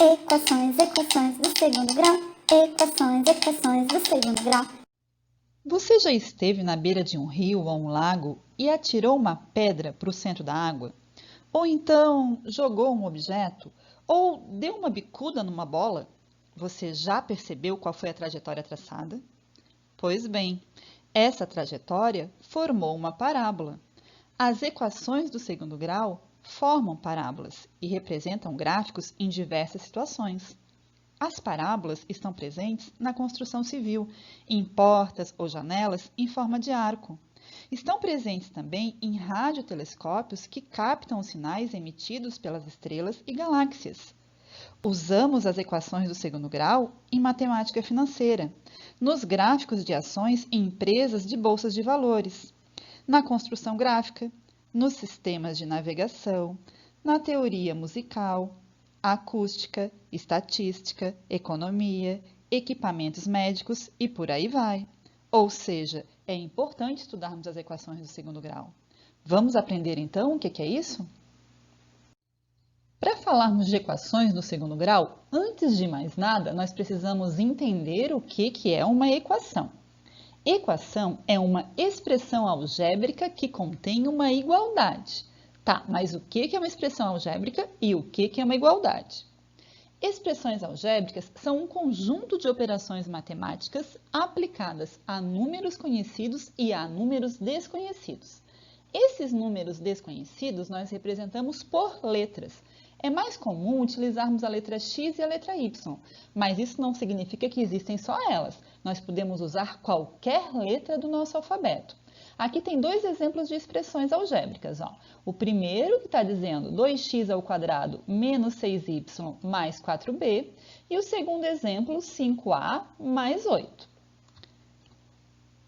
Equações, equações do segundo grau. Equações, equações do segundo grau. Você já esteve na beira de um rio ou um lago e atirou uma pedra para o centro da água? Ou então jogou um objeto? Ou deu uma bicuda numa bola? Você já percebeu qual foi a trajetória traçada? Pois bem, essa trajetória formou uma parábola. As equações do segundo grau formam parábolas e representam gráficos em diversas situações. As parábolas estão presentes na construção civil, em portas ou janelas em forma de arco. Estão presentes também em radiotelescópios que captam os sinais emitidos pelas estrelas e galáxias. Usamos as equações do segundo grau em matemática financeira, nos gráficos de ações em empresas de bolsas de valores, na construção gráfica, nos sistemas de navegação, na teoria musical, acústica, estatística, economia, equipamentos médicos e por aí vai. Ou seja, é importante estudarmos as equações do segundo grau. Vamos aprender então o que é isso? Para falarmos de equações do segundo grau, antes de mais nada, nós precisamos entender o que é uma equação. Equação é uma expressão algébrica que contém uma igualdade. Tá, mas o que é uma expressão algébrica e o que é uma igualdade? Expressões algébricas são um conjunto de operações matemáticas aplicadas a números conhecidos e a números desconhecidos. Esses números desconhecidos nós representamos por letras. É mais comum utilizarmos a letra X e a letra Y, mas isso não significa que existem só elas. Nós podemos usar qualquer letra do nosso alfabeto. Aqui tem dois exemplos de expressões algébricas. Ó. O primeiro que está dizendo 2x² menos 6y mais 4b. E o segundo exemplo, 5a mais 8.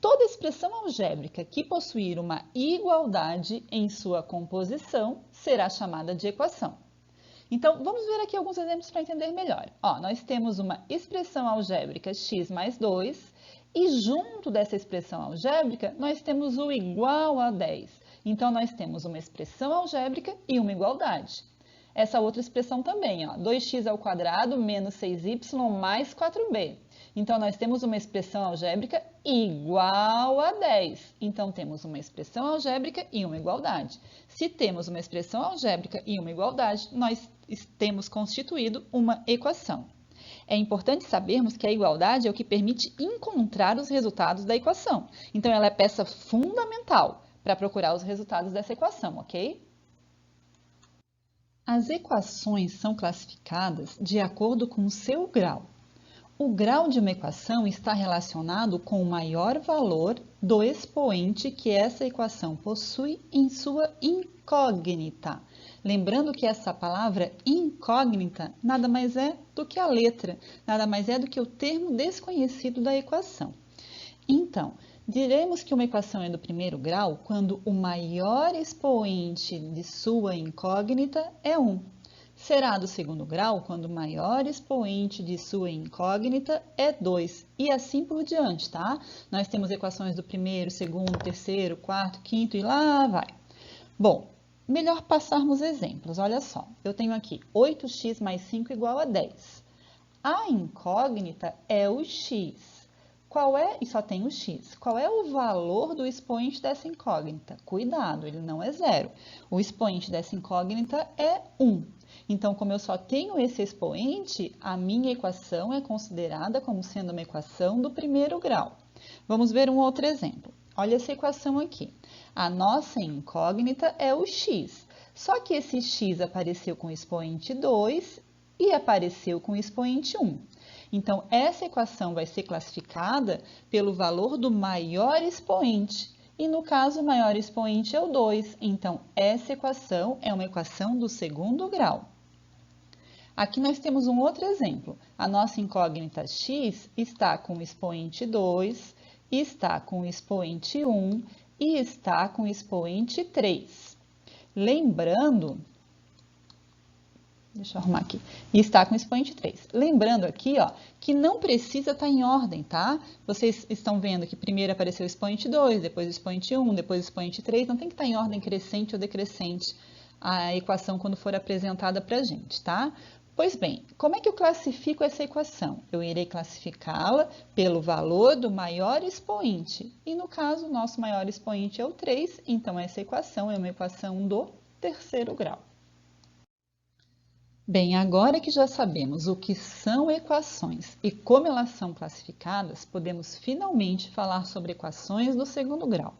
Toda expressão algébrica que possuir uma igualdade em sua composição será chamada de equação. Então, vamos ver aqui alguns exemplos para entender melhor. Ó, nós temos uma expressão algébrica x mais 2 e junto dessa expressão algébrica nós temos o igual a 10. Então, nós temos uma expressão algébrica e uma igualdade. Essa outra expressão também, ó, 2x² menos 6y mais 4b. Então, nós temos uma expressão algébrica igual a 10. Então, temos uma expressão algébrica e uma igualdade. Se temos uma expressão algébrica e uma igualdade, nós temos constituído uma equação. É importante sabermos que a igualdade é o que permite encontrar os resultados da equação. Então, ela é peça fundamental para procurar os resultados dessa equação, ok? As equações são classificadas de acordo com o seu grau. O grau de uma equação está relacionado com o maior valor do expoente que essa equação possui em sua incógnita. Lembrando que essa palavra incógnita nada mais é do que a letra, nada mais é do que o termo desconhecido da equação. Então, diremos que uma equação é do primeiro grau quando o maior expoente de sua incógnita é 1. Será do segundo grau quando o maior expoente de sua incógnita é 2. E assim por diante, tá? Nós temos equações do primeiro, segundo, terceiro, quarto, quinto e lá vai. Bom, melhor passarmos exemplos. Olha só, eu tenho aqui 8x mais 5 igual a 10. A incógnita é o x. Qual é, e só tem o x, qual é o valor do expoente dessa incógnita? Cuidado, ele não é 0. O expoente dessa incógnita é 1. Então, como eu só tenho esse expoente, a minha equação é considerada como sendo uma equação do primeiro grau. Vamos ver um outro exemplo. Olha essa equação aqui. A nossa incógnita é o x, só que esse x apareceu com o expoente 2 e apareceu com o expoente 1. Então, essa equação vai ser classificada pelo valor do maior expoente. E no caso, o maior expoente é o 2. Então, essa equação é uma equação do segundo grau. Aqui nós temos um outro exemplo. A nossa incógnita x está com o expoente 2, está com o expoente 1 e está com o expoente 3. Lembrando... Deixa eu arrumar aqui. E está com o expoente 3. Lembrando aqui, ó, que não precisa estar em ordem, tá? Vocês estão vendo que primeiro apareceu o expoente 2, depois o expoente 1, depois o expoente 3. Não tem que estar em ordem crescente ou decrescente a equação quando for apresentada para a gente, tá? Pois bem, como é que eu classifico essa equação? Eu irei classificá-la pelo valor do maior expoente. E no caso, o nosso maior expoente é o 3, então essa equação é uma equação do terceiro grau. Bem, agora que já sabemos o que são equações e como elas são classificadas, podemos finalmente falar sobre equações do segundo grau.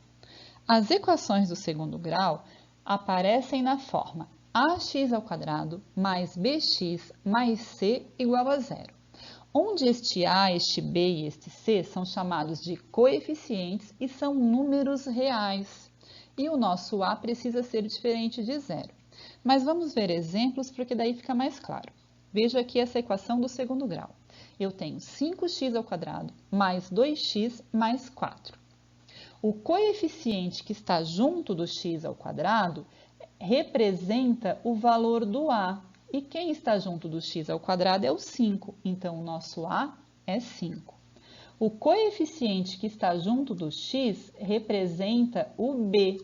As equações do segundo grau aparecem na forma ax² mais bx mais c igual a zero, onde este a, este b e este c são chamados de coeficientes e são números reais, e o nosso a precisa ser diferente de zero. Mas vamos ver exemplos porque daí fica mais claro. Veja aqui essa equação do segundo grau. Eu tenho 5x² mais 2x mais 4. O coeficiente que está junto do x² representa o valor do a. E quem está junto do x² é o 5. Então, o nosso a é 5. O coeficiente que está junto do x representa o b.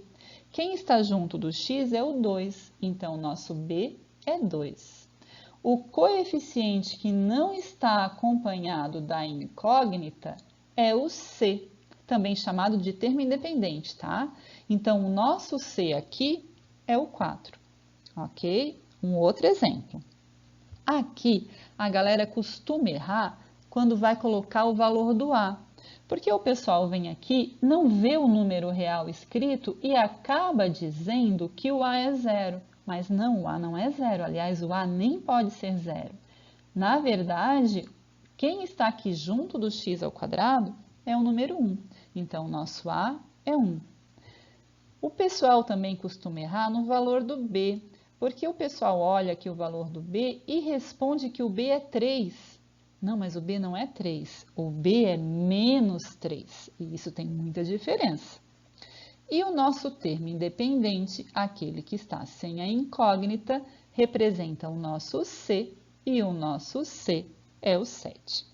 Quem está junto do x é o 2, então o nosso b é 2. O coeficiente que não está acompanhado da incógnita é o c, também chamado de termo independente, tá? Então, o nosso c aqui é o 4, ok? Um outro exemplo. Aqui, a galera costuma errar quando vai colocar o valor do a. Porque o pessoal vem aqui, não vê o número real escrito e acaba dizendo que o a é zero. Mas não, o a não é zero. Aliás, o a nem pode ser zero. Na verdade, quem está aqui junto do x² é o número 1. Então, o nosso a é 1. O pessoal também costuma errar no valor do b, porque o pessoal olha aqui o valor do b e responde que o b é 3. Não, mas o b não é 3, o b é menos 3, e isso tem muita diferença. E o nosso termo independente, aquele que está sem a incógnita, representa o nosso c, e o nosso c é o 7.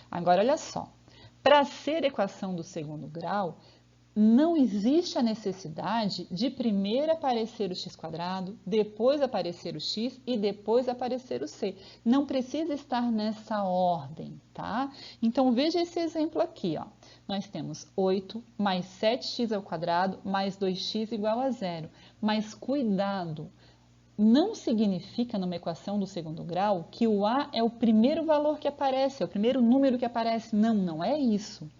Agora, olha só, para ser equação do segundo grau, não existe a necessidade de primeiro aparecer o x², depois aparecer o x e depois aparecer o c. Não precisa estar nessa ordem, tá? Então, veja esse exemplo aqui, ó. Nós temos 8 mais 7x² mais 2x igual a zero. Mas cuidado, não significa numa equação do segundo grau que o a é o primeiro valor que aparece, é o primeiro número que aparece. Não, não é isso.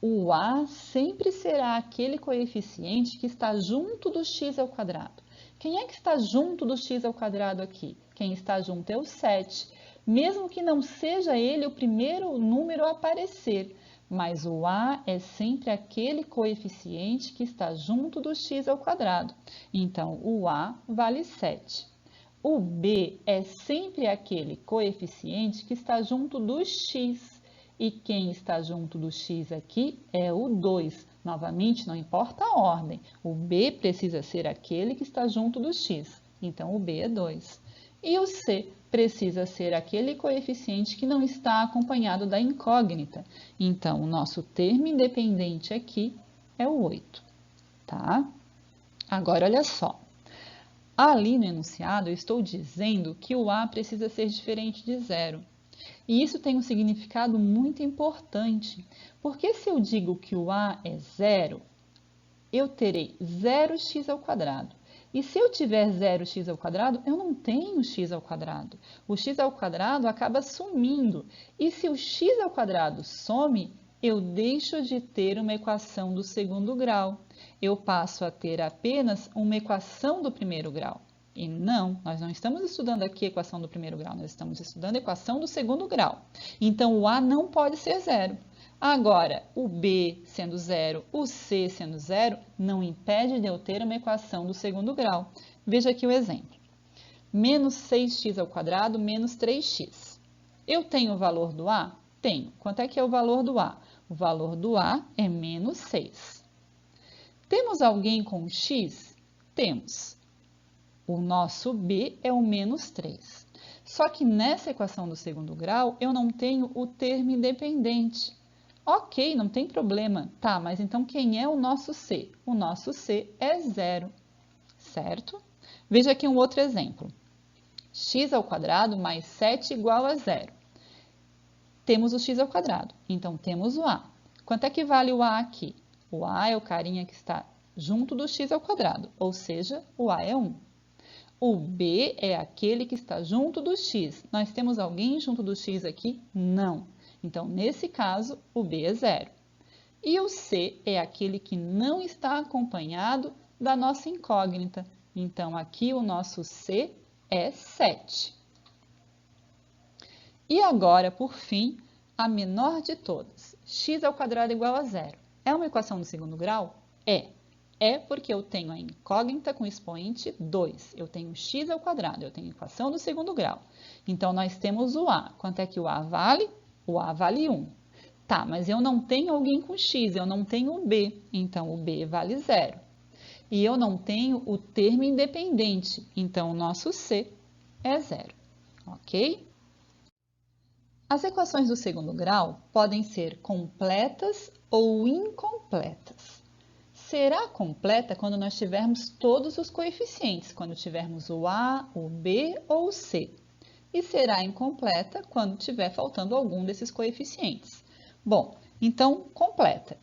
O a sempre será aquele coeficiente que está junto do x². Quem é que está junto do x² aqui? Quem está junto é o 7, mesmo que não seja ele o primeiro número a aparecer, mas o a é sempre aquele coeficiente que está junto do x². Então, o a vale 7. O b é sempre aquele coeficiente que está junto do x. E quem está junto do x aqui é o 2. Novamente, não importa a ordem. O b precisa ser aquele que está junto do x. Então, o b é 2. E o c precisa ser aquele coeficiente que não está acompanhado da incógnita. Então, o nosso termo independente aqui é o 8. Tá? Agora, olha só. Ali no enunciado, eu estou dizendo que o a precisa ser diferente de zero. E isso tem um significado muito importante, porque se eu digo que o a é zero, eu terei 0x². E se eu tiver 0x², eu não tenho x². O x² acaba sumindo. E se o x² some, eu deixo de ter uma equação do segundo grau. Eu passo a ter apenas uma equação do primeiro grau. E não, nós não estamos estudando aqui a equação do primeiro grau, nós estamos estudando a equação do segundo grau. Então, o a não pode ser zero. Agora, o b sendo zero, o c sendo zero, não impede de eu ter uma equação do segundo grau. Veja aqui o exemplo. Menos 6x² menos 3x. Eu tenho o valor do a? Tenho. Quanto é que é o valor do a? O valor do a é menos 6. Temos alguém com x? Temos. O nosso b é o menos 3. Só que nessa equação do segundo grau, eu não tenho o termo independente. Ok, não tem problema. Tá, mas então quem é o nosso c? O nosso c é 0, certo? Veja aqui um outro exemplo. x ao quadrado mais 7 igual a 0. Temos o x ao quadrado, então temos o a. Quanto é que vale o a aqui? O a é o carinha que está junto do x ao quadrado, ou seja, o a é 1. O b é aquele que está junto do x. Nós temos alguém junto do x aqui? Não. Então, nesse caso, o b é 0. E o c é aquele que não está acompanhado da nossa incógnita. Então, aqui o nosso c é 7. E agora, por fim, a menor de todas. X ao quadrado igual a 0. É uma equação do segundo grau? É. É porque eu tenho a incógnita com expoente 2. Eu tenho x ao quadrado, eu tenho equação do segundo grau. Então, nós temos o a. Quanto é que o a vale? O a vale 1. Tá, mas eu não tenho alguém com x, eu não tenho o b. Então, o b vale 0. E eu não tenho o termo independente. Então, o nosso c é 0. Ok? As equações do segundo grau podem ser completas ou incompletas. Será completa quando nós tivermos todos os coeficientes, quando tivermos o a, o b ou o c. E será incompleta quando tiver faltando algum desses coeficientes. Bom, então, completa.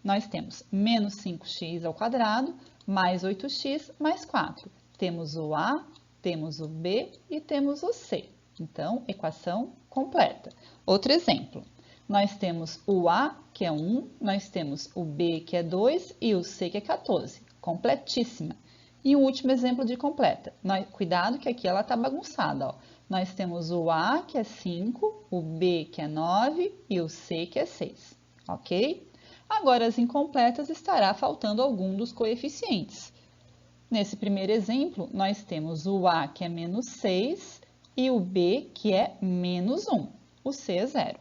Nós temos menos 5x ao quadrado, mais 8x, mais 4. Temos o a, temos o b e temos o c. Então, equação completa. Outro exemplo. Nós temos o a, que é 1, nós temos o b, que é 2, e o c, que é 14. Completíssima. E um último exemplo de completa. Cuidado que aqui ela está bagunçada. Ó. Nós temos o a, que é 5, o b, que é 9, e o c, que é 6. Ok? Agora, as incompletas estará faltando algum dos coeficientes. Nesse primeiro exemplo, nós temos o a, que é menos 6, e o b, que é menos 1. O c é 0.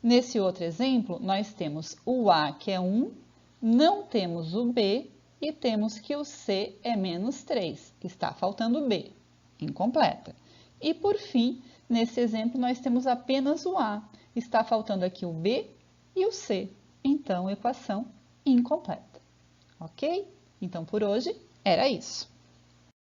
Nesse outro exemplo, nós temos o a, que é 1, não temos o b e temos que o c é menos 3. Está faltando o b, incompleta. E, por fim, nesse exemplo, nós temos apenas o a. Está faltando aqui o b e o c. Então, equação incompleta. Ok? Então, por hoje, era isso.